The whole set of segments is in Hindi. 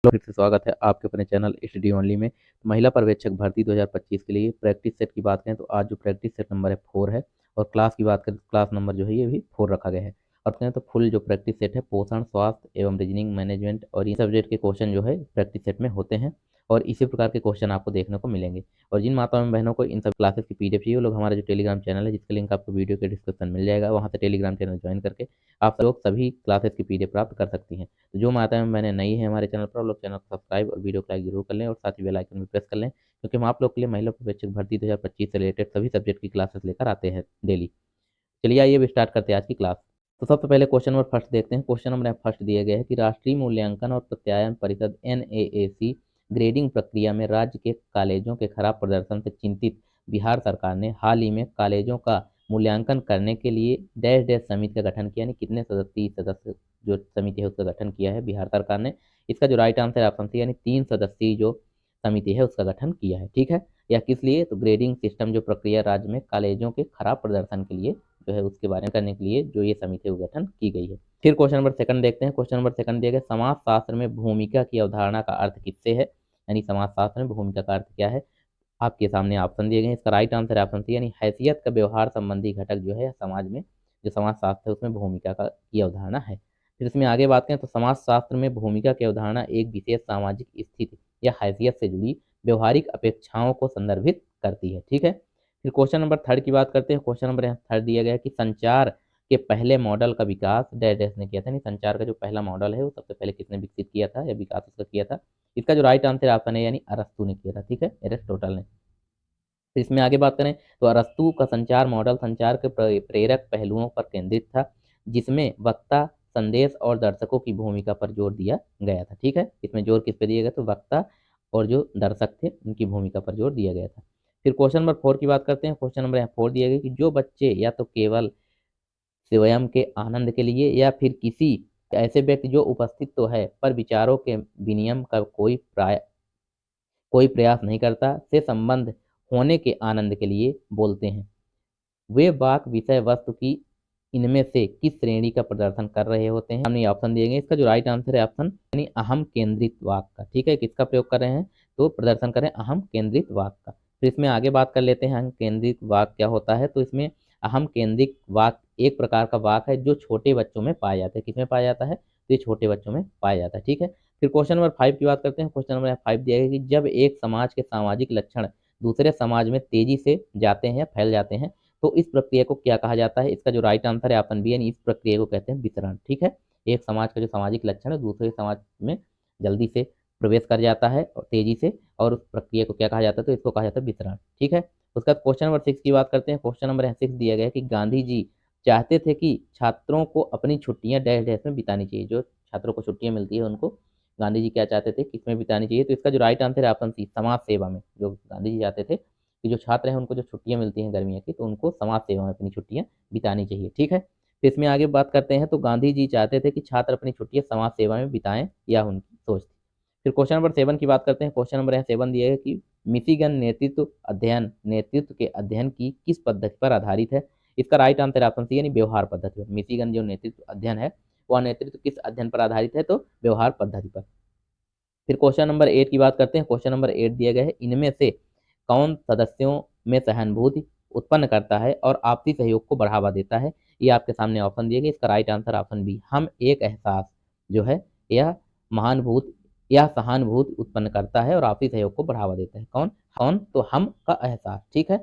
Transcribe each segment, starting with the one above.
फिर से स्वागत है आपके अपने चैनल स्टडी ओनली में। महिला पर्यवेक्षक भर्ती 2025 के लिए प्रैक्टिस सेट की बात करें तो आज जो प्रैक्टिस सेट नंबर है 4 है और क्लास की बात करें तो क्लास नंबर जो है ये भी 4 रखा गया है। और कहें तो फुल जो प्रैक्टिस सेट है पोषण, स्वास्थ्य एवं रीजनिंग, मैनेजमेंट और इन सब्जेक्ट के क्वेश्चन जो है प्रैक्टिस सेट में होते हैं और इसी प्रकार के क्वेश्चन आपको देखने को मिलेंगे। और जिन माताओं एवं बहनों को इन सब क्लासेस की पीडीएफ चाहिए वो लोग हमारा जो टेलीग्राम चैनल है जिसका लिंक आपको वीडियो के डिस्क्रिप्शन मिल जाएगा, वहाँ से टेलीग्राम चैनल ज्वाइन करके आप लोग सभी क्लासेस की पीडीएफ प्राप्त कर सकती हैं। तो जो माताएं मैंने नई है हमारे चैनल पर, वो लोग चैनल को सब्सक्राइब और वीडियो को लाइक जरूर कर लें और साथ ही बेल आइकन भी प्रेस कर लें, क्योंकि हम आप लोग के लिए महिला पर्यवेक्षक भर्ती 2025 से रिलेटेड सभी सब्जेक्ट की क्लासेस लेकर आते हैं डेली। चलिए आइए अब स्टार्ट करते हैं आज की क्लास। तो सबसे पहले क्वेश्चन नंबर फर्स्ट देखते हैं। क्वेश्चन नंबर फर्स्ट दिया गया है कि राष्ट्रीय मूल्यांकन और प्रत्यायन परिषद NAAC ग्रेडिंग प्रक्रिया में राज्य के कॉलेजों के खराब प्रदर्शन से चिंतित बिहार सरकार ने हाल ही में कॉलेजों का मूल्यांकन करने के लिए डैश डैश समिति का गठन किया। यानी कितने सदस्य जो समिति है उसका गठन किया है बिहार सरकार ने। इसका जो राइट आंसर है ऑप्शन सी, यानी 3 सदस्यीय जो समिति है उसका गठन किया है। ठीक है, या किस लिए? तो ग्रेडिंग सिस्टम जो प्रक्रिया राज्य में कॉलेजों के खराब प्रदर्शन के लिए जो है उसके बारे में करने के लिए जो ये समिति गठन की गई है। फिर क्वेश्चन नंबर सेकंड देखते हैं। क्वेश्चन नंबर सेकंड दिया गया समाज शास्त्र में भूमिका की अवधारणा का अर्थ किससे है। यानी समाज शास्त्र में भूमिका का अर्थ क्या है। आपके सामने ऑप्शन दिए गए हैं, इसका राइट आंसर है ऑप्शन सी, यानी हैसियत का व्यवहार संबंधी घटक जो है समाज में, जो समाज शास्त्र है उसमें भूमिका का की अवधारणा है। फिर इसमें आगे बात करें तो समाज शास्त्र में भूमिका की अवधारणा एक विशेष सामाजिक स्थिति या हैसियत से जुड़ी व्यवहारिक अपेक्षाओं को संदर्भित करती है। ठीक है, फिर क्वेश्चन नंबर थर्ड की बात करते हैं। क्वेश्चन नंबर थर्ड दिया गया है कि संचार के पहले मॉडल का विकास डैश डैश ने किया था। नहीं, संचार का जो पहला मॉडल है वो सबसे पहले किसने विकसित किया था या विकास उसका किया था। इसका जो राइट आंसर ऑप्शन है, यानी अरस्तु ने किया था। ठीक है, एरिस्टोटल ने। तो इसमें आगे बात करें तो अरस्तु का संचार मॉडल संचार के प्रेरक पहलुओं पर केंद्रित था, जिसमें वक्ता, संदेश और दर्शकों की भूमिका पर जोर दिया गया था। ठीक है, इसमें जोर किस पे दिया गया? तो वक्ता और जो दर्शक थे उनकी भूमिका पर जोर दिया गया था। फिर क्वेश्चन नंबर 4 की बात करते हैं। क्वेश्चन नंबर 4 दिया गया कि जो बच्चे या तो केवल स्वयं के आनंद के लिए या फिर किसी ऐसे व्यक्ति जो उपस्थित तो है पर विचारों के विनिमय का कोई प्रयास नहीं करता से संबंध होने के आनंद के लिए बोलते हैं, वे वाक विषय वस्तु की इनमें से किस श्रेणी का प्रदर्शन कर रहे होते हैं। हमने ऑप्शन दिए गए, इसका जो राइट आंसर है ऑप्शन, यानी अहम केंद्रित वाक का। ठीक है, किसका प्रयोग कर रहे हैं? तो प्रदर्शन करें अहम केंद्रित वाक का। फिर इसमें आगे बात कर लेते हैं अहम केंद्रित वाक क्या होता है। तो इसमें अहम केंद्रित वाक एक प्रकार का वाक है जो छोटे बच्चों में पाया जाता है। किसमें पाया जाता है? तो ये छोटे बच्चों में पाया जाता है। ठीक है, फिर क्वेश्चन नंबर 5 की बात करते हैं। क्वेश्चन नंबर 5 दिया गया कि जब एक समाज के सामाजिक लक्षण दूसरे समाज में तेजी से जाते हैं, फैल जाते हैं, तो इस प्रक्रिया को क्या कहा जाता है? इसका जो राइट आंसर है ऑप्शन बी, यानी इस प्रक्रिया को कहते हैं वितरण। ठीक है, एक समाज का जो सामाजिक लक्षण है दूसरे समाज में जल्दी से प्रवेश कर जाता है और तेजी से, और उस प्रक्रिया को क्या कहा जाता है? तो इसको कहा जाता है वितरण। ठीक है, उसका क्वेश्चन नंबर 6 की बात करते हैं। क्वेश्चन नंबर 6 दिया गया है कि गांधी जी चाहते थे कि छात्रों को अपनी छुट्टियां डैश डैश में बितानी चाहिए। जो छात्रों को छुट्टियां मिलती है उनको गांधी जी क्या चाहते थे, किसमें बितानी चाहिए? तो इसका जो राइट आंसर है ऑप्शन सी, समाज सेवा में। जो गांधी जी चाहते थे कि जो छात्र हैं उनको जो छुट्टियां मिलती हैं गर्मियों की, तो उनको समाज सेवा में अपनी छुट्टियां बितानी चाहिए। ठीक है, तो इसमें आगे बात करते हैं तो गांधी जी चाहते थे कि छात्र अपनी छुट्टियां समाज सेवा में बिताएं, या उनकी सोच थी। फिर क्वेश्चन नंबर 7 की बात करते हैं। क्वेश्चन नंबर 7 दिया है कि मिशिगन नेतृत्व के अध्ययन की किस पद्धति पर आधारित है। इसका राइट आंसर ऑप्शन सी, यानी व्यवहार पद्धति पर। मिशिगन जो नेतृत्व अध्ययन है वह नेतृत्व किस अध्ययन पर आधारित है? तो व्यवहार पद्धति पर। फिर क्वेश्चन नंबर 8 की बात करते हैं। क्वेश्चन नंबर 8 दिया गया है इनमें से कौन सदस्यों में सहानुभूति उत्पन्न करता है और आपसी सहयोग को बढ़ावा देता है। ये आपके सामने ऑप्शन दिए गए, इसका राइट आंसर ऑप्शन बी, हम एक एहसास जो है यह महानुभूत या सहानुभूति उत्पन्न करता है और आपसी सहयोग को बढ़ावा देता है। कौन कौन? तो हम का एहसास। ठीक है,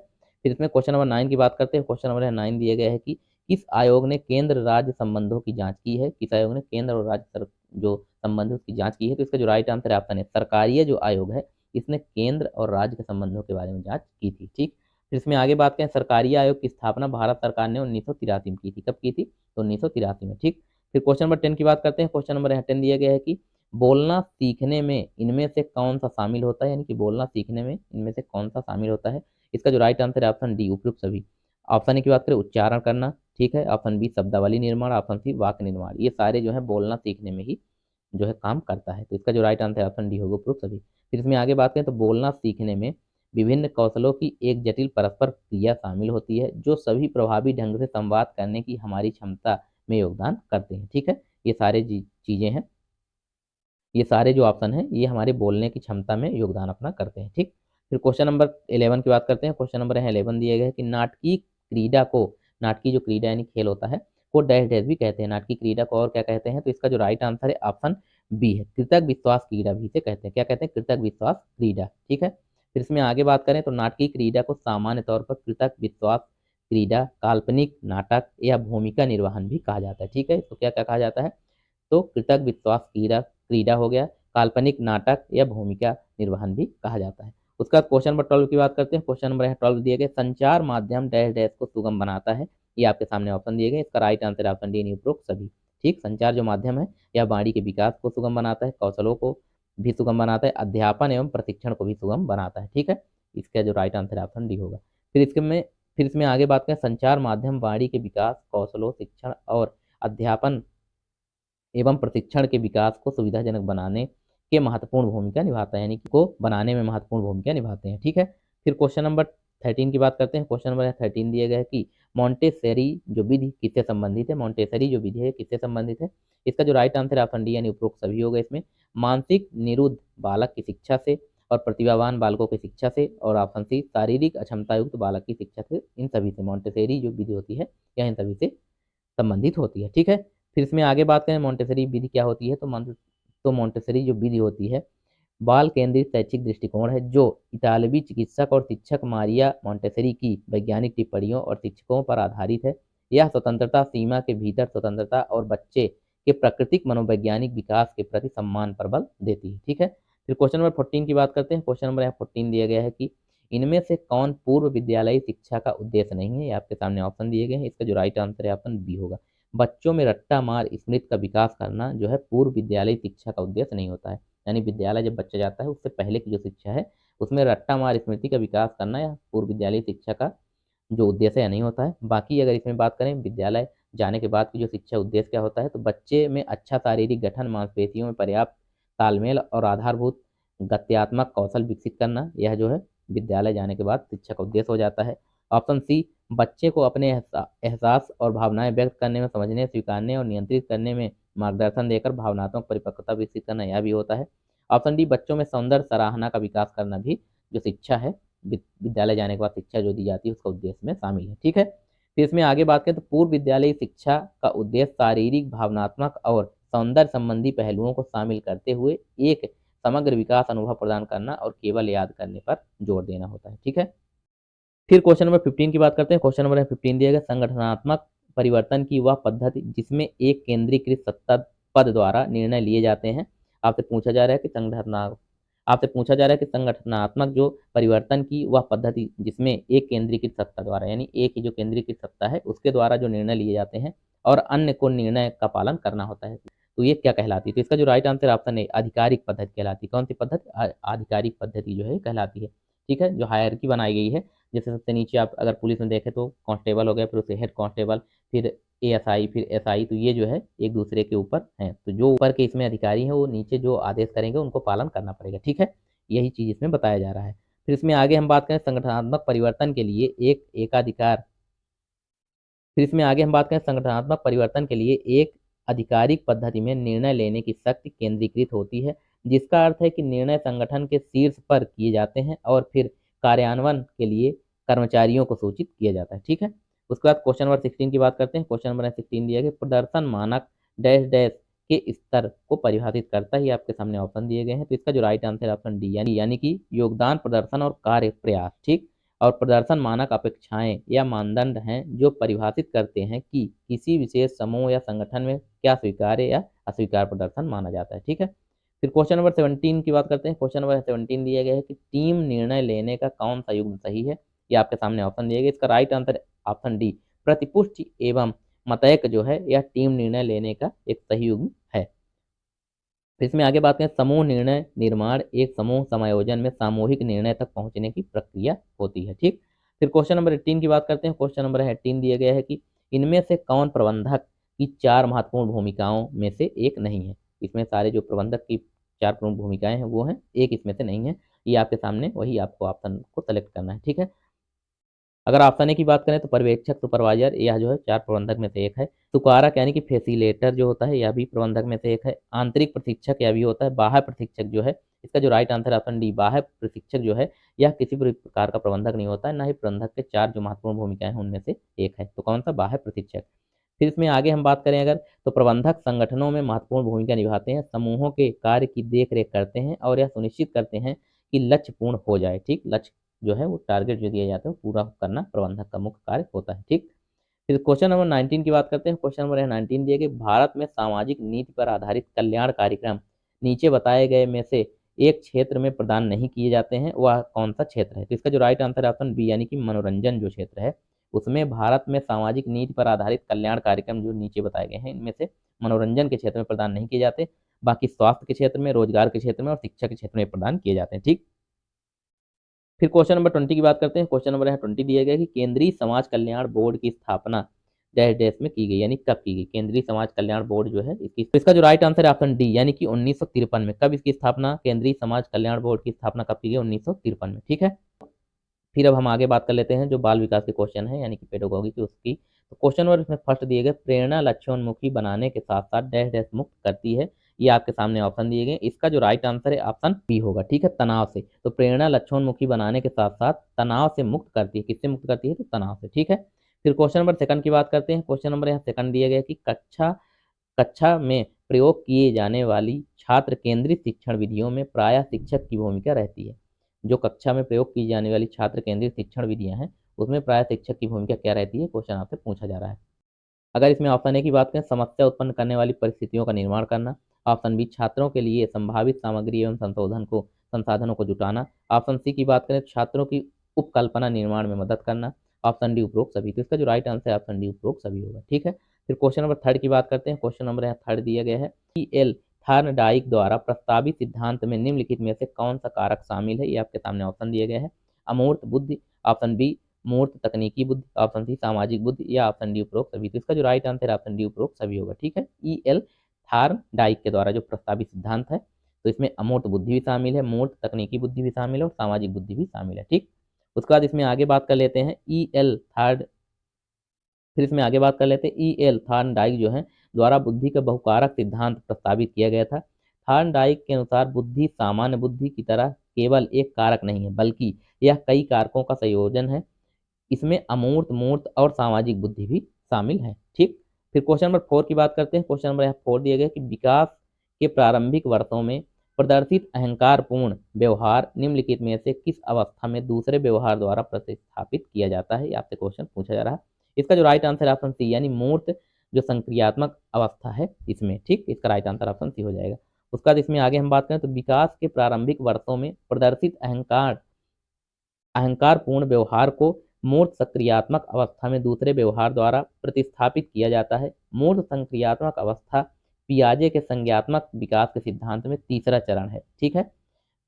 फिर इसमें क्वेश्चन नंबर 9 की बात करते हैं। क्वेश्चन नंबर 9 दिया गया है कि किस आयोग ने केंद्र राज्य संबंधों की जांच की है। किस आयोग ने केंद्र और राज्य जो संबंध है उसकी जांच की है। तो इसका जो राइट आंसर है ऑप्शन है, सरकारीय जो आयोग है इसने केंद्र और राज्य के संबंधों के बारे में जांच की थी। ठीक, फिर इसमें आगे बात करें सरकारी आयोग की स्थापना भारत सरकार ने 1983 में की थी। कब की थी? तो 1983 में। ठीक, फिर क्वेश्चन नंबर 10 की बात करते हैं। क्वेश्चन नंबर 10 दिया गया है कि बोलना सीखने में इनमें से कौन सा शामिल होता है। यानी कि बोलना सीखने में इनमें से कौन सा शामिल होता है। इसका जो राइट आंसर है ऑप्शन डी, उपयुक्त सभी। ऑप्शन ए की बात करें उच्चारण करना, ठीक है, ऑप्शन बी शब्दावली निर्माण, ऑप्शन सी वाक्य निर्माण। ये सारे जो है बोलना सीखने में ही जो है काम करता है। तो इसका जो राइट आंसर है ऑप्शन डी होगा, प्रूफ सभी। फिर इसमें आगे बात करें तो बोलना सीखने में विभिन्न कौशलों की एक जटिल परस्पर क्रिया शामिल होती है जो सभी प्रभावी ढंग से संवाद करने की हमारी क्षमता में योगदान करते हैं। ठीक है, ये सारे चीजें हैं ये सारे जो ऑप्शन हैं ये हमारे बोलने की क्षमता में योगदान अपना करते हैं। ठीक, फिर क्वेश्चन नंबर 11 की बात करते हैं। क्वेश्चन नंबर है 11 दिए गए कि नाटकीय क्रीड़ा को, नाटकीय जो क्रीड़ा यानी खेल होता है, को डैश डैश भी कहते हैं। नाटकीय क्रीड़ा को और क्या कहते हैं? तो इसका जो राइट आंसर है ऑप्शन बी है, कृतक विश्वास क्रीड़ा भी इसे कहते हैं। क्या कहते हैं? कृतक विश्वास क्रीड़ा। ठीक है, फिर इसमें आगे बात करें तो नाटकीय क्रीड़ा को सामान्य तौर पर कृतक विश्वास क्रीड़ा, काल्पनिक नाटक या भूमिका निर्वहन भी कहा जाता है। ठीक है, तो क्या क्या कहा जाता है? तो कृतक विश्वास क्रीड़ा क्रीड़ा हो गया, काल्पनिक नाटक या भूमिका निर्वहन भी कहा जाता है। उसका क्वेश्चन नंबर 12 की बात करते हैं। क्वेश्चन नंबर है 12 दिए गए, संचार माध्यम डैश डैश को सुगम बनाता है। ये आपके सामने ऑप्शन दिए गए, इसका राइट आंसर ऑप्शन डी नहीं, उपरोक्त सभी। ठीक, संचार जो माध्यम है यह वाणी के विकास को सुगम बनाता है, कौशलों को भी सुगम बनाता है, अध्यापन एवं प्रशिक्षण को भी सुगम बनाता है। ठीक है, इसका जो राइट आंसर ऑप्शन डी होगा। फिर इसके में फिर इसमें आगे बात करें, संचार माध्यम वाणी के विकास, कौशलों, शिक्षण और अध्यापन एवं प्रशिक्षण के विकास को सुविधाजनक बनाने के महत्वपूर्ण भूमिका निभाता है, यानी कि को बनाने में महत्वपूर्ण भूमिका निभाते हैं। ठीक है, फिर क्वेश्चन नंबर 13 की बात करते हैं। क्वेश्चन नंबर 13 दिए गए कि मोंटेसेरी जो विधि किससे संबंधित है? मोंटेसेरी जो विधि है किससे संबंधित है? इसका जो राइट आंसर है ऑप्शन डी यानी उपरोक्त सभी होगा इसमें। मानसिक निरुद्ध बालक की शिक्षा से और प्रतिभावान बालकों की शिक्षा से, और ऑप्शन सी शारीरिक अक्षमता युक्त बालक की शिक्षा से, इन सभी से मोंटेसेरी जो विधि होती है यह इन सभी से संबंधित होती है। ठीक है, फिर इसमें आगे बात करें मोंटेसरी विधि क्या होती है? तो मोंटेसरी जो विधि होती है बाल केंद्रित शैक्षिक दृष्टिकोण है, जो इतालवी चिकित्सक और शिक्षक मारिया मोंटेसरी की वैज्ञानिक टिप्पणियों और शिक्षकों पर आधारित है। यह स्वतंत्रता सीमा के भीतर स्वतंत्रता और बच्चे के प्राकृतिक मनोवैज्ञानिक विकास के प्रति सम्मान पर बल देती है। ठीक है, फिर क्वेश्चन नंबर 14 की बात करते हैं। क्वेश्चन नंबर 14 दिया गया है कि इनमें से कौन पूर्व विद्यालयी शिक्षा का उद्देश्य नहीं है? ये आपके सामने ऑप्शन दिए गए हैं, इसका जो राइट आंसर है ऑप्शन बी होगा। बच्चों में रट्टा मार स्मृति का विकास करना जो है पूर्व विद्यालयी शिक्षा का उद्देश्य नहीं होता है। यानी विद्यालय जब बच्चा जाता है उससे पहले की जो शिक्षा है उसमें रट्टा मार स्मृति का विकास करना या पूर्व विद्यालयी शिक्षा का जो उद्देश्य है नहीं होता है। बाकी अगर इसमें बात करें विद्यालय जाने के बाद की जो शिक्षा उद्देश्य क्या होता है, तो बच्चे में अच्छा शारीरिक गठन, मांसपेशियों में पर्याप्त तालमेल और आधारभूत गत्यात्मक कौशल विकसित करना, यह जो है विद्यालय जाने के बाद शिक्षा का उद्देश्य हो जाता है। ऑप्शन सी, बच्चे को अपने एहसास और भावनाएं व्यक्त करने में, समझने, स्वीकारने और नियंत्रित करने में मार्गदर्शन देकर भावनात्मक परिपक्वता विकसित करना, यह भी होता है। ऑप्शन डी, बच्चों में सौंदर्य सराहना का विकास करना भी जो शिक्षा है विद्यालय जाने के बाद शिक्षा जो दी जाती है उसका उद्देश्य में शामिल है। ठीक है, फिर इसमें आगे बात करें तो पूर्व विद्यालयी शिक्षा का उद्देश्य शारीरिक, भावनात्मक और सौंदर्य संबंधी पहलुओं को शामिल करते हुए एक समग्र विकास अनुभव प्रदान करना और केवल याद करने पर जोर देना होता है। ठीक है, फिर क्वेश्चन नंबर 15 की बात करते हैं। क्वेश्चन नंबर 15 दिया गया, संगठनात्मक परिवर्तन की वह पद्धति जिसमें एक केंद्रीकृत सत्ता पद द्वारा निर्णय लिए जाते हैं। आपसे पूछा जा रहा है कि आपसे पूछा जा रहा है कि संगठनात्मक जो परिवर्तन की वह पद्धति जिसमें एक केंद्रीकृत सत्ता द्वारा, यानी एक ही जो केंद्रीकृत सत्ता है उसके द्वारा जो निर्णय लिए जाते हैं और अन्य को निर्णय का पालन करना होता है, तो ये क्या कहलाती है? तो इसका जो राइट आंसर ऑप्शन है आधिकारिक पद्धति कहलाती है। कौन सी पद्धति? आधिकारिक पद्धति जो है कहलाती है। ठीक है, जो हायरकी बनाई गई है, जैसे सबसे नीचे आप अगर पुलिस में देखें तो कांस्टेबल हो गया, फिर उससे हेड कांस्टेबल, फिर एएसआई, फिर एसआई, तो ये जो है एक दूसरे के ऊपर हैं। तो जो ऊपर के इसमें अधिकारी हैं वो नीचे जो आदेश करेंगे उनको पालन करना पड़ेगा। ठीक है, यही चीज इसमें बताया जा रहा है। फिर इसमें आगे हम बात करें संगठनात्मक परिवर्तन के लिए एक एकाधिकार फिर इसमें आगे हम बात करें संगठनात्मक परिवर्तन के लिए एक आधिकारिक पद्धति में निर्णय लेने की शक्ति केंद्रीकृत होती है, जिसका अर्थ है कि निर्णय संगठन के शीर्ष पर किए जाते हैं और फिर कार्यान्वयन के लिए कर्मचारियों को सूचित किया जाता है। ठीक है, उसके बाद क्वेश्चन नंबर 16 की बात करते हैं। क्वेश्चन नंबर 16 दिया गया, प्रदर्शन मानक डैश डैश के स्तर को परिभाषित करता है। ये आपके सामने ऑप्शन दिए गए हैं, तो इसका जो राइट आंसर है ऑप्शन डी यानी कि योगदान, प्रदर्शन और कार्य प्रयास। ठीक, और प्रदर्शन मानक अपेक्षाएं या मानदंड हैं जो परिभाषित करते हैं कि किसी विशेष समूह या संगठन में क्या स्वीकार्य या अस्वीकार प्रदर्शन माना जाता है। ठीक है, फिर क्वेश्चन नंबर 17 की बात करते हैं। क्वेश्चन नंबर 17 दिया गया है कि टीम निर्णय लेने का कौन सा युग्म सही है? ये आपके सामने ऑप्शन दिया गया, इसका राइट आंसर ऑप्शन डी प्रतिपुष्टि एवं मतैक जो है यह टीम निर्णय लेने का एक सही युग्म है। फिर इसमें आगे बात करें, समूह निर्णय निर्माण एक समूह समायोजन में सामूहिक निर्णय तक पहुंचने की प्रक्रिया होती है। ठीक, फिर क्वेश्चन नंबर 18 की बात करते हैं। क्वेश्चन नंबर 18 दिया गया है कि इनमें से कौन प्रबंधक की चार महत्वपूर्ण भूमिकाओं में से एक नहीं है? इसमें सारे जो प्रबंधक की चार प्रमुख भूमिकाएं हैं वो हैं, एक इसमें से नहीं है। ये आपके सामने वही आपको ऑप्शन को सेलेक्ट करना है। ठीक है, अगर ऑप्शन ए की बात करें तो पर्यवेक्षक सुपरवाइजर यह जो है 4 प्रबंधक में से एक है। सुकारक यानी कि फैसिलिटेटर जो होता है यह भी प्रबंधक में से एक है। आंतरिक प्रशिक्षक यह भी होता है। बाह्य प्रशिक्षक जो है, इसका जो राइट आंसर है ऑप्शन डी, बाह्य प्रशिक्षक जो है यह किसी भी प्रकार का प्रबंधक नहीं होता है, ना ही प्रबंधक के 4 जो महत्वपूर्ण भूमिकाएं हैं उनमें से एक है। तो कौन सा? बाह्य प्रशिक्षक। फिर इसमें आगे हम बात करें अगर, तो प्रबंधक संगठनों में महत्वपूर्ण भूमिका निभाते हैं, समूहों के कार्य की देखरेख करते हैं और यह सुनिश्चित करते हैं कि लक्ष्य पूर्ण हो जाए। ठीक, लक्ष्य जो है वो टारगेट जो दिए जाते हैं वो पूरा करना प्रबंधक का मुख्य कार्य होता है। ठीक, फिर क्वेश्चन नंबर 19 की बात करते हैं। क्वेश्चन नंबर 19 दिए गए, भारत में सामाजिक नीति पर आधारित कल्याण कार्यक्रम नीचे बताए गए में से एक क्षेत्र में प्रदान नहीं किए जाते हैं, वह कौन सा क्षेत्र है? तो इसका जो राइट आंसर है ऑप्शन बी, यानी कि मनोरंजन जो क्षेत्र है उसमें भारत में सामाजिक नीति पर आधारित कल्याण कार्यक्रम जो नीचे बताए गए हैं इनमें से मनोरंजन के क्षेत्र में प्रदान नहीं किए जाते, बाकी स्वास्थ्य के क्षेत्र में, रोजगार के क्षेत्र में और शिक्षा के क्षेत्र में प्रदान किए जाते हैं। ठीक, फिर क्वेश्चन नंबर 20 की बात करते हैं। क्वेश्चन नंबर यहाँ 20 दिया गया कि केंद्रीय समाज कल्याण बोर्ड की स्थापना डैश डैश में की गई, यानी कब की गई? केंद्रीय समाज कल्याण बोर्ड जो है इसकी, तो इसका जो राइट आंसर है ऑप्शन डी, यानी कि 1953 में। कब इसकी स्थापना, केंद्रीय समाज कल्याण बोर्ड की स्थापना कब की गई? 1953 में। ठीक है, फिर अब हम आगे बात कर लेते हैं जो बाल विकास के क्वेश्चन है, यानी कि पेडागोगी की उसकी। तो क्वेश्चन नंबर इसमें फर्स्ट दिए गए, प्रेरणा लक्ष्योन्मुखी बनाने के साथ साथ डैश डैश मुक्त करती है, ये आपके सामने ऑप्शन दिए गए। इसका जो राइट आंसर है ऑप्शन बी होगा। ठीक है, तनाव से। तो प्रेरणा लक्ष्योन्मुखी बनाने के साथ साथ तनाव से मुक्त करती है। किससे मुक्त करती है? तो तनाव से। ठीक है, फिर क्वेश्चन नंबर सेकंड की बात करते हैं। क्वेश्चन नंबर यहाँ सेकंड दिया गया कि कक्षा कक्षा में प्रयोग किए जाने वाली छात्र केंद्रित शिक्षण विधियों में प्रायः शिक्षक की भूमिका रहती है। जो कक्षा में प्रयोग की जाने वाली छात्र केंद्रित शिक्षण विधियां हैं उसमें प्रायः शिक्षक की भूमिका क्या रहती है, क्वेश्चन आपसे पूछा जा रहा है। अगर इसमें ऑप्शन ए की बात करें, समस्या उत्पन्न करने वाली परिस्थितियों का निर्माण करना। ऑप्शन बी, छात्रों के लिए संभावित सामग्री एवं संसाधनों को जुटाना। ऑप्शन सी की बात करें, छात्रों की उपकल्पना निर्माण में मदद करना। ऑप्शन डी, उपरोक्त सभी। तो इसका जो राइट आंसर है ऑप्शन डी, उपरोक्त सभी होगा। ठीक है, फिर क्वेश्चन नंबर थर्ड की बात करते हैं। क्वेश्चन नंबर यहाँ थर्ड दिया गया है, एल थार्नडाइक द्वारा प्रस्तावित सिद्धांत में निम्नलिखित में से कौन सा कारक शामिल है? ये आपके सामने ऑप्शन दिए गए हैं। अमूर्त बुद्धि, ऑप्शन बी मूर्त तकनीकी बुद्धि, ऑप्शन सी सामाजिक बुद्धि, या ऑप्शन डी उपरोक्त सभी। तो इसका जो राइट आंसर है ऑप्शन डी, उपरोक्त सभी होगा। ठीक है, एल थार्नडाइक के द्वारा जो प्रस्तावित सिद्धांत है तो इसमें अमूर्त बुद्धि भी शामिल है, मूर्त तकनीकी बुद्धि भी शामिल है और सामाजिक बुद्धि भी शामिल है। ठीक, उसके बाद इसमें आगे बात कर लेते हैं ई एल थर्ड फिर इसमें आगे बात कर लेते हैं ई एल थार्नडाइक जो है द्वारा बुद्धि का बहुकारक सिद्धांत प्रस्तावित किया गया था। थार्नडाइक के अनुसार बुद्धि सामान्य बुद्धि की तरह केवल एक कारक नहीं है, बल्कि यह कई कारकों का संयोजन है। इसमें अमूर्त, मूर्त और सामाजिक बुद्धि भी शामिल है। ठीक, फिर क्वेश्चन नंबर 4 की बात करते हैं। क्वेश्चन नंबर यहाँ 4 दिया गया कि विकास के प्रारंभिक वर्षों में प्रदर्शित अहंकारपूर्ण व्यवहार निम्नलिखित में से किस अवस्था में दूसरे व्यवहार द्वारा प्रतिस्थापित किया जाता है? ये आपसे क्वेश्चन पूछा जा रहा है। इसका जो राइट आंसर है ऑप्शन सी, यानी मूर्त जो संक्रियात्मक अवस्था है इसमें। ठीक, इसका राइट आंसर ऑप्शन सी हो जाएगा। उसके बाद इसमें आगे हम बात करें तो विकास के प्रारंभिक वर्षों में प्रदर्शित अहंकारपूर्ण व्यवहार को मूर्त सक्रियात्मक अवस्था में दूसरे व्यवहार द्वारा प्रतिस्थापित किया जाता है। मूर्त संक्रियात्मक अवस्था पियाजे के संज्ञात्मक विकास के सिद्धांत में तीसरा चरण है। ठीक है,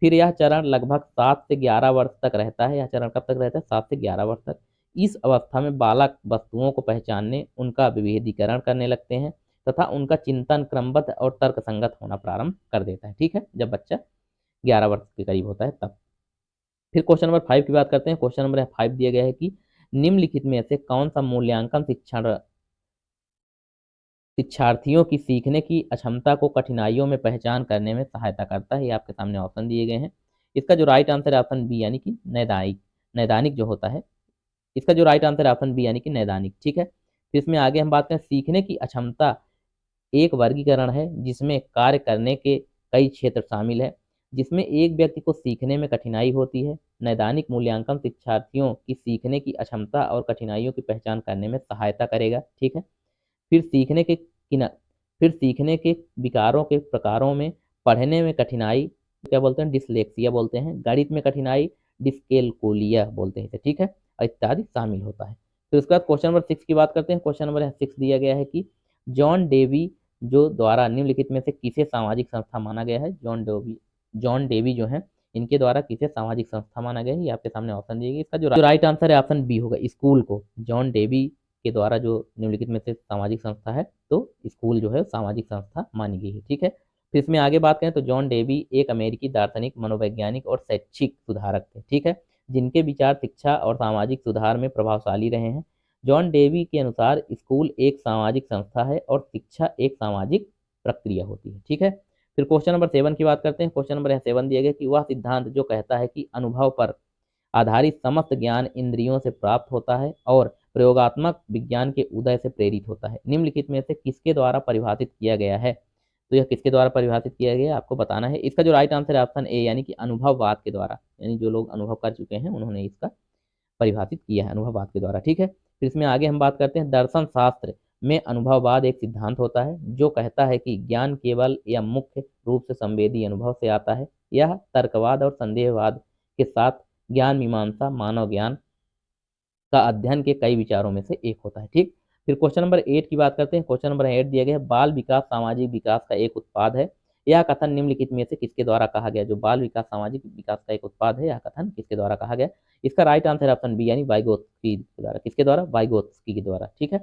फिर यह चरण लगभग 7 से 11 वर्ष तक रहता है। यह चरण कब तक रहता है? 7 से 11 वर्ष तक। इस अवस्था में बालक वस्तुओं को पहचानने, उनका विभेदीकरण करने लगते हैं तथा उनका चिंतन क्रमबद्ध और तर्कसंगत होना प्रारंभ कर देता है। ठीक है, जब बच्चा 11 वर्ष के करीब होता है तब। फिर क्वेश्चन नंबर 5 की बात करते हैं। क्वेश्चन नंबर 5 दिया गया है कि निम्नलिखित में से कौन सा मूल्यांकन शिक्षण शिक्षार्थियों की सीखने की अक्षमता को कठिनाइयों में पहचान करने में सहायता करता है? ये आपके सामने ऑप्शन दिए गए हैं। इसका जो राइट आंसर है ऑप्शन बी, यानी कि नैदानिक। नैदानिक जो होता है इसका जो राइट आंसर है ऑप्शन बी, यानी कि नैदानिक। ठीक है, फिर इसमें आगे हम बात करें, सीखने की अक्षमता एक वर्गीकरण है जिसमें कार्य करने के कई क्षेत्र शामिल है, जिसमें एक व्यक्ति को सीखने में कठिनाई होती है। नैदानिक मूल्यांकन शिक्षार्थियों की सीखने की अक्षमता और कठिनाइयों की पहचान करने में सहायता करेगा। ठीक है, फिर सीखने के किना फिर सीखने के विकारों के प्रकारों में पढ़ने में कठिनाई क्या बोलते हैं? डिसलेक्सिया बोलते हैं। गणित में कठिनाई डिस्केलकुलिया बोलते हैं इसे। ठीक है, इत्यादि शामिल होता है। फिर उसके बाद क्वेश्चन नंबर 6 की बात करते हैं। क्वेश्चन नंबर 6 दिया गया है कि जॉन डेवी जो द्वारा निम्नलिखित में से किसे सामाजिक संस्था माना गया है? जॉन डेवी जो है इनके द्वारा किसे सामाजिक संस्था माना गया है? ये आपके सामने ऑप्शन दिए गए। इसका जो राइट आंसर है ऑप्शन बी होगा, स्कूल को। जॉन डेवी के द्वारा जो निम्नलिखित में से सामाजिक संस्था है तो स्कूल जो है सामाजिक संस्था मानी गई है। ठीक है, फिर इसमें आगे बात करें तो जॉन डेवी एक अमेरिकी दार्शनिक, मनोवैज्ञानिक और शैक्षिक सुधारक थे। ठीक है, जिनके विचार शिक्षा और सामाजिक सुधार में प्रभावशाली रहे हैं। जॉन डेवी के अनुसार स्कूल एक सामाजिक संस्था है और शिक्षा एक सामाजिक प्रक्रिया होती है। ठीक है, फिर क्वेश्चन नंबर 7 की बात करते हैं। क्वेश्चन नंबर 7 दिया गया कि वह सिद्धांत जो कहता है कि अनुभव पर आधारित समस्त ज्ञान इंद्रियों से प्राप्त होता है और प्रयोगात्मक विज्ञान के उदय से प्रेरित होता है, निम्नलिखित में से किसके द्वारा परिभाषित किया गया है? तो यह किसके द्वारा परिभाषित किया गया है आपको बताना है। इसका जो राइट आंसर है ऑप्शन ए, यानी कि अनुभववाद के द्वारा, यानी जो लोग अनुभव कर चुके हैं उन्होंने इसका परिभाषित किया है अनुभववाद के द्वारा। ठीक है, फिर इसमें आगे हम बात करते हैं दर्शन शास्त्र में अनुभववाद एक सिद्धांत होता है जो कहता है कि ज्ञान केवल या मुख्य रूप से संवेदी अनुभव से आता है। यह तर्कवाद और संदेहवाद के साथ ज्ञान मीमांसा मानव ज्ञान का अध्ययन के कई विचारों में से एक होता है। ठीक, फिर क्वेश्चन नंबर 8 की बात करते हैं। क्वेश्चन नंबर 8 दिया गया है बाल विकास सामाजिक विकास का एक उत्पाद है। यह कथन निम्नलिखित में से किसके द्वारा कहा गया? जो बाल विकास सामाजिक विकास का एक उत्पाद है, यह कथन किसके द्वारा कहा गया? इसका राइट आंसर ऑप्शन बी, यानी वाइगोत्स्की के द्वारा। किसके द्वारा? वाइगोत्स्की के द्वारा। ठीक है,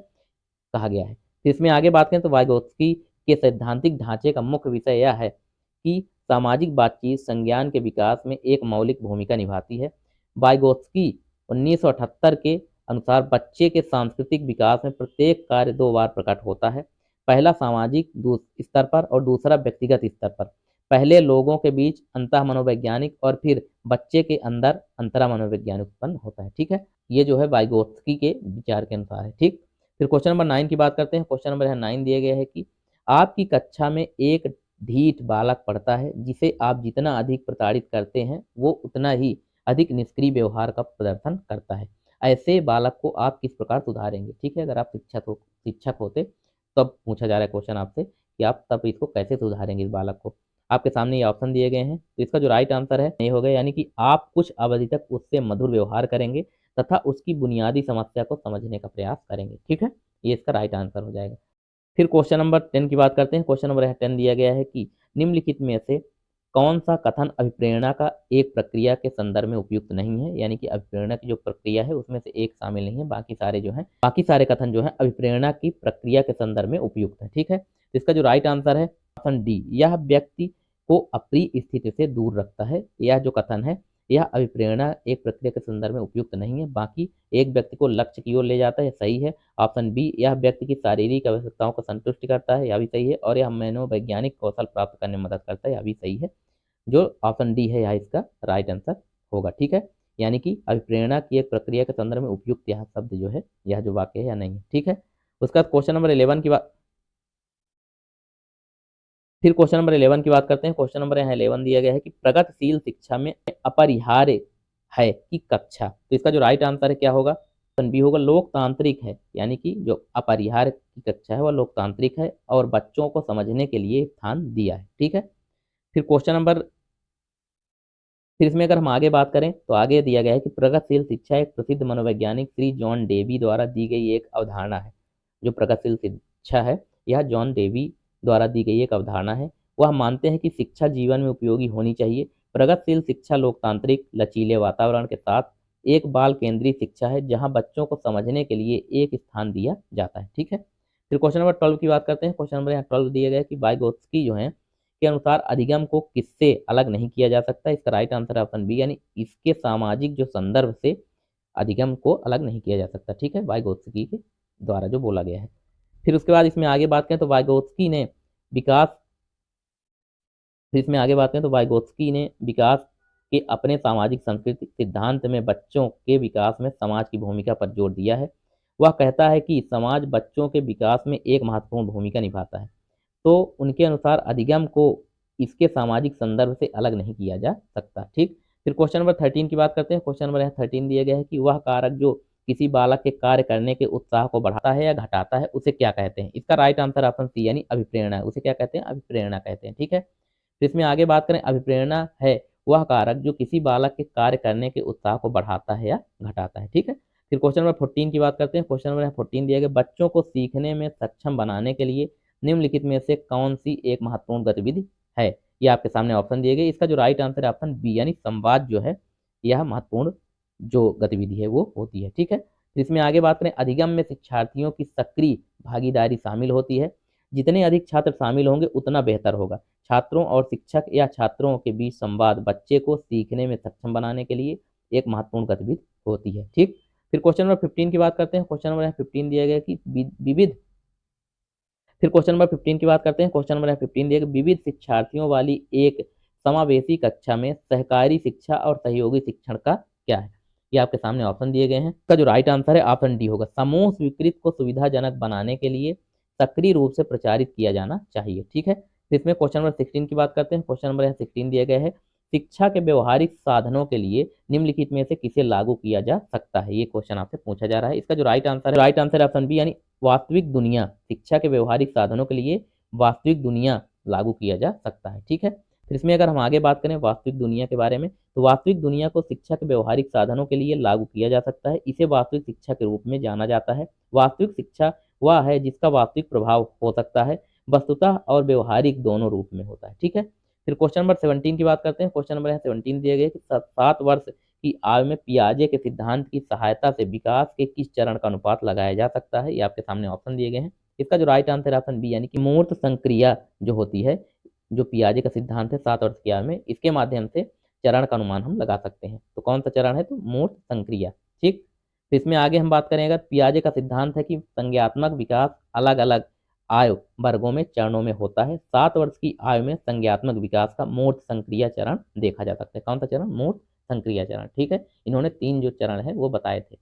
कहा गया है। फिर इसमें आगे बात करें तो वाइगोत्स्की के सैद्धांतिक ढांचे का मुख्य विषय यह है कि सामाजिक बातचीत संज्ञान के विकास में एक मौलिक भूमिका निभाती है। वाइगोत्स्की 1978 के अनुसार बच्चे के सांस्कृतिक विकास में प्रत्येक कार्य दो बार प्रकट होता है, पहला सामाजिक स्तर पर और दूसरा व्यक्तिगत स्तर पर। पहले लोगों के बीच अंतः मनोवैज्ञानिक और फिर बच्चे के अंदर अंतरा मनोवैज्ञानिक उत्पन्न होता है। ठीक है, ये जो है वाइगोत्स्की के विचार के अनुसार है। ठीक, फिर क्वेश्चन नंबर 9 की बात करते हैं। क्वेश्चन नंबर 9 दिया गया है कि आपकी कक्षा में एक ढीठ बालक पढ़ता है जिसे आप जितना अधिक प्रताड़ित करते हैं वो उतना ही अधिक निष्क्रिय व्यवहार का प्रदर्शन करता है। ऐसे बालक को आप किस प्रकार सुधारेंगे? ठीक है, अगर आप शिक्षक होते तब पूछा जा रहा है क्वेश्चन आपसे कि आप तब इसको कैसे सुधारेंगे इस बालक को। आपके सामने ये ऑप्शन दिए गए हैं, तो इसका जो राइट आंसर है ये होगा, यानी कि आप कुछ अवधि तक उससे मधुर व्यवहार करेंगे तथा उसकी बुनियादी समस्या को समझने का प्रयास करेंगे। ठीक है, ये इसका राइट आंसर हो जाएगा। फिर क्वेश्चन नंबर 10 की बात करते हैं। क्वेश्चन नंबर 10 दिया गया है कि निम्नलिखित में से कौन सा कथन अभिप्रेरणा का एक प्रक्रिया के संदर्भ में उपयुक्त नहीं है? यानी कि अभिप्रेरणा की जो प्रक्रिया है उसमें से एक शामिल नहीं है, बाकी सारे जो है बाकी सारे कथन जो है अभिप्रेरणा की प्रक्रिया के संदर्भ में उपयुक्त है। ठीक है, तो इसका जो राइट आंसर है ऑप्शन डी, यह व्यक्ति को अप्रिय स्थिति से दूर रखता है। यह जो कथन है यह अभिप्रेरणा एक प्रक्रिया के संदर्भ में उपयुक्त नहीं है, बाकी एक व्यक्ति को लक्ष्य की ओर ले जाता है, सही है। ऑप्शन बी, यह व्यक्ति की शारीरिक आवश्यकताओं को संतुष्ट करता है, यह भी सही है। और यह मनोवैज्ञानिक कौशल प्राप्त करने में मदद करता है, यह भी सही है। जो ऑप्शन डी है यह इसका राइट आंसर होगा। ठीक है, यानी कि अभिप्रेरणा की एक प्रक्रिया के संदर्भ में उपयुक्त यह शब्द जो है, यह जो वाक्य है या नहीं है। ठीक है, उसका क्वेश्चन नंबर 11 की बात फिर क्वेश्चन नंबर 11 की बात करते हैं। क्वेश्चन नंबर यहाँ 11 दिया गया है कि प्रगतिशील शिक्षा में अपरिहार्य है कि कक्षा, तो इसका जो राइट आंसर है क्या होगा? ऑप्शन बी होगा, लोकतांत्रिक है। यानी कि जो अपरिहार्य की कक्षा है वह लोकतांत्रिक है और बच्चों को समझने के लिए स्थान दिया है। ठीक है, फिर क्वेश्चन नंबर फिर इसमें अगर हम आगे बात करें तो आगे दिया गया है कि प्रगतिशील शिक्षा एक प्रसिद्ध मनोवैज्ञानिक श्री जॉन डेवी द्वारा दी गई एक अवधारणा है। जो प्रगतिशील शिक्षा है यह जॉन डेवी द्वारा दी गई एक अवधारणा है। वह मानते हैं कि शिक्षा जीवन में उपयोगी होनी चाहिए। प्रगतिशील शिक्षा लोकतांत्रिक लचीले वातावरण के साथ एक बाल केंद्रीय शिक्षा है जहां बच्चों को समझने के लिए एक स्थान दिया जाता है। ठीक है, फिर क्वेश्चन नंबर 12 की बात करते हैं। क्वेश्चन नंबर यहाँ 12 दिया गया है कि वाइगोत्स्की जो है के अनुसार अधिगम को किससे अलग नहीं किया जा सकता? इसका राइट आंसर है ऑप्शन बी, यानी इसके सामाजिक जो संदर्भ से अधिगम को अलग नहीं किया जा सकता। ठीक है, वाइगोत्स्की के द्वारा जो बोला गया है। फिर उसके बाद इसमें आगे बात करें तो वाइगोत्स्की ने विकास फिर इसमें आगे बात करें तो वाइगोत्स्की ने विकास के अपने सामाजिक सांस्कृतिक सिद्धांत में बच्चों के विकास में समाज की भूमिका पर जोर दिया है। वह कहता है कि समाज बच्चों के विकास में एक महत्वपूर्ण भूमिका निभाता है। तो उनके अनुसार अधिगम को इसके सामाजिक संदर्भ से अलग नहीं किया जा सकता। ठीक, फिर क्वेश्चन नंबर 13 की बात करते हैं। क्वेश्चन नंबर 13 दिया गया है कि वह कारक जो किसी बालक के कार्य करने के उत्साह को बढ़ाता है या घटाता है उसे क्या कहते हैं? इसका राइट आंसर ऑप्शन सी, यानी अभिप्रेरणा है। उसे क्या कहते हैं? अभिप्रेरणा कहते हैं। ठीक है, तो इसमें आगे बात करें, अभिप्रेरणा है वह कारक जो किसी बालक के कार्य करने के उत्साह को बढ़ाता है या घटाता है। ठीक है, फिर क्वेश्चन नंबर 14 की बात करते हैं। क्वेश्चन नंबर 14 दिया गया, बच्चों को सीखने में सक्षम बनाने के लिए निम्नलिखित में से कौन सी एक महत्वपूर्ण गतिविधि है? ये आपके सामने ऑप्शन दिए गए। इसका जो राइट आंसर है ऑप्शन बी, यानी संवाद जो है यह महत्वपूर्ण जो गतिविधि है वो होती है। ठीक है, फिर इसमें आगे बात करें, अधिगम में शिक्षार्थियों की सक्रिय भागीदारी शामिल होती है। जितने अधिक छात्र शामिल होंगे उतना बेहतर होगा। छात्रों और शिक्षक या छात्रों के बीच संवाद बच्चे को सीखने में सक्षम बनाने के लिए एक महत्वपूर्ण गतिविधि होती है। ठीक, फिर क्वेश्चन नंबर 15 की बात करते हैं। क्वेश्चन नंबर 15 दिया गया कि विविध फिर क्वेश्चन नंबर 15 की बात करते हैं। क्वेश्चन नंबर 15 दिया गया विविध शिक्षार्थियों वाली एक समावेशी कक्षा में सहकारी शिक्षा और सहयोगी शिक्षण का क्या है? ये आपके सामने ऑप्शन दिए गए हैं। इसका जो राइट आंसर है ऑप्शन डी होगा। समूह स्वीकृत को सुविधाजनक बनाने के लिए सक्रिय रूप से प्रचारित किया जाना चाहिए। ठीक है, तो इसमें क्वेश्चन नंबर 16 की बात करते हैं। क्वेश्चन नंबर 16 दिया गया है शिक्षा के व्यवहारिक साधनों के लिए निम्नलिखित में से किसे लागू किया जा सकता है? ये क्वेश्चन आपसे पूछा जा रहा है। इसका जो राइट आंसर है ऑप्शन बी यानी वास्तविक दुनिया। शिक्षा के व्यवहारिक साधनों के लिए वास्तविक दुनिया लागू किया जा सकता है। ठीक है, फिर इसमें अगर हम आगे बात करें वास्तविक दुनिया के बारे में, तो वास्तविक दुनिया को शिक्षा के व्यवहारिक साधनों के लिए लागू किया जा सकता है। इसे वास्तविक शिक्षा के रूप में जाना जाता है। वास्तविक शिक्षा वह है जिसका वास्तविक प्रभाव हो सकता है, वस्तुतः और व्यवहारिक दोनों रूप में होता है। ठीक है, फिर क्वेश्चन नंबर 17 की बात करते हैं। क्वेश्चन नंबर 17 दिए गए कि 7 वर्ष की आयु में पियाजे के सिद्धांत की सहायता से विकास के किस चरण का अनुपात लगाया जा सकता है? ये आपके सामने ऑप्शन दिए गए हैं। इसका जो राइट आंसर है ऑप्शन बी यानी कि मूर्त संक्रिया जो होती है, जो पियाजे का सिद्धांत है 7 वर्ष की आयु में, इसके माध्यम से चरण का अनुमान हम लगा सकते हैं। तो कौन सा चरण है? तो मूर्त संक्रिया। ठीक, तो इसमें आगे हम बात करें, अगर पियाजे का सिद्धांत है कि संज्ञात्मक विकास अलग अलग आयु वर्गों में चरणों में होता है। 7 वर्ष की आयु में संज्ञात्मक विकास का मूर्त संक्रिया चरण देखा जा सकता है। कौन सा चरण? मूर्त संक्रिया चरण। ठीक है, इन्होंने 3 जो चरण है वो बताए थे।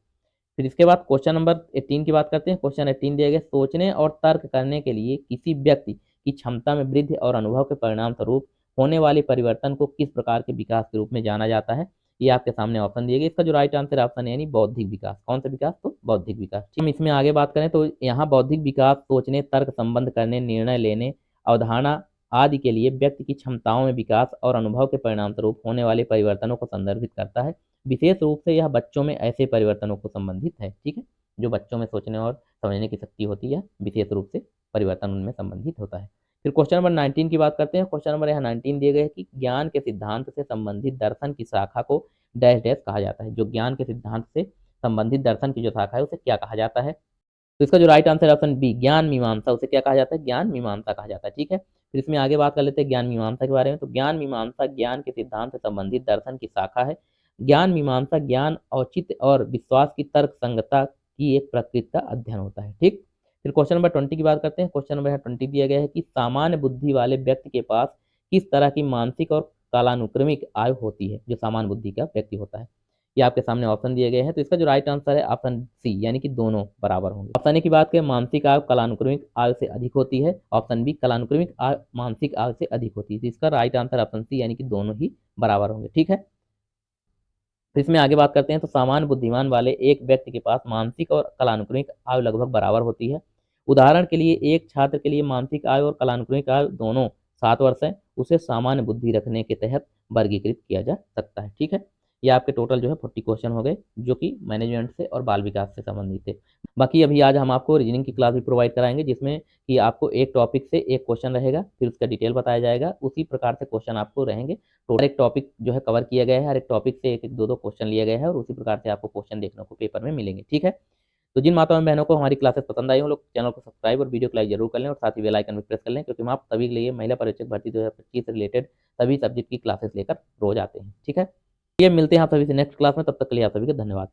फिर इसके बाद क्वेश्चन नंबर 18 की बात करते हैं। क्वेश्चन 18 दिया गया सोचने और तर्क करने के लिए किसी व्यक्ति की क्षमता में वृद्धि और अनुभव के परिणाम स्वरूप होने वाले परिवर्तन को किस प्रकार के विकास के रूप में जाना जाता है? ये आपके सामने ऑप्शन दिए गए। इसका जो राइट आंसर ऑप्शन है यानी बौद्धिक विकास। कौन सा विकास? तो बौद्धिक विकास। हम इसमें आगे बात करें तो यहाँ बौद्धिक विकास सोचने, तर्क संबंध करने, निर्णय लेने, अवधारणा आदि के लिए व्यक्ति की क्षमताओं में विकास और अनुभव के परिणाम स्वरूप होने वाले परिवर्तनों को संदर्भित करता है। विशेष रूप से यह बच्चों में ऐसे परिवर्तनों को संबंधित है। ठीक है, जो बच्चों में सोचने और समझने की शक्ति होती है, विशेष रूप से परिवर्तन उनमें संबंधित होता है। फिर क्वेश्चन नंबर 19 की बात करते हैं। क्वेश्चन नंबर यहाँ 19 दिए गए कि ज्ञान के सिद्धांत से संबंधित दर्शन की शाखा को डैश डैश कहा जाता है। जो ज्ञान के सिद्धांत से संबंधित दर्शन की जो शाखा है उसे क्या कहा जाता है? तो इसका जो राइट आंसर है ऑप्शन बी ज्ञान मीमांसा। उसे क्या कहा जाता है? ज्ञान मीमांसा कहा जाता है। ठीक है, फिर इसमें आगे बात कर लेते हैं ज्ञान मीमांसा के बारे में। तो ज्ञान मीमांसा ज्ञान के सिद्धांत से संबंधित दर्शन की शाखा है। ज्ञान मीमांसा ज्ञान, औचित्य और विश्वास की तर्क संगतता की एक प्रकृति का अध्ययन होता है। ठीक, फिर क्वेश्चन नंबर 20 की बात करते हैं। क्वेश्चन नंबर 20 दिया गया है कि सामान्य बुद्धि वाले व्यक्ति के पास किस तरह की मानसिक और कालानुक्रमिक आयु होती है? जो सामान्य बुद्धि का व्यक्ति होता है, ये आपके सामने ऑप्शन दिए गए हैं। तो इसका जो राइट आंसर है ऑप्शन सी यानी कि दोनों बराबर होंगे। ऑप्शन ए की बात करें मानसिक आयु कालानुक्रमिक आयु से अधिक होती है। ऑप्शन बी कालानुक्रमिक आयु मानसिक आयु से अधिक होती है। तो इसका राइट आंसर ऑप्शन सी यानी कि दोनों ही बराबर होंगे। ठीक है, तो इसमें आगे बात करते हैं। तो सामान्य बुद्धिमान वाले एक व्यक्ति के पास मानसिक और कालानुक्रमिक आयु लगभग बराबर होती है। उदाहरण के लिए एक छात्र के लिए मानसिक आयु और कालानुक्रमिक आयु दोनों 7 वर्ष है, उसे सामान्य बुद्धि रखने के तहत वर्गीकृत किया जा सकता है। ठीक है, ये आपके टोटल जो है 40 क्वेश्चन हो गए जो कि मैनेजमेंट से और बाल विकास से संबंधित थे। बाकी अभी आज हम आपको रीजनिंग की क्लास भी प्रोवाइड कराएंगे, जिसमें कि आपको एक टॉपिक से एक क्वेश्चन रहेगा, फिर उसका डिटेल बताया जाएगा, उसी प्रकार से क्वेश्चन आपको रहेंगे। तो हर एक टॉपिक जो है कवर किया गया है, हर एक टॉपिक से एक एक दो दो क्वेश्चन लिया गया है और उसी प्रकार से आपको क्वेश्चन देखने को पेपर में मिलेंगे। ठीक है, तो जिन माताओं बहनों को हमारी क्लासेस पसंद आई हो, लोग चैनल को सब्सक्राइब और वीडियो को लाइक जरूर कर लें और साथ ही बेल आइकन भी प्रेस कर लें, क्योंकि हम आप सभी के लिए महिला पर्यवेक्षक भर्ती 2025 से रिलेटेड सभी सब्जेक्ट की क्लासेस लेकर रोज आते हैं। ठीक है, ये मिलते हैं आप सभी से नेक्स्ट क्लास में, तब तक के लिए आप सभी का धन्यवाद।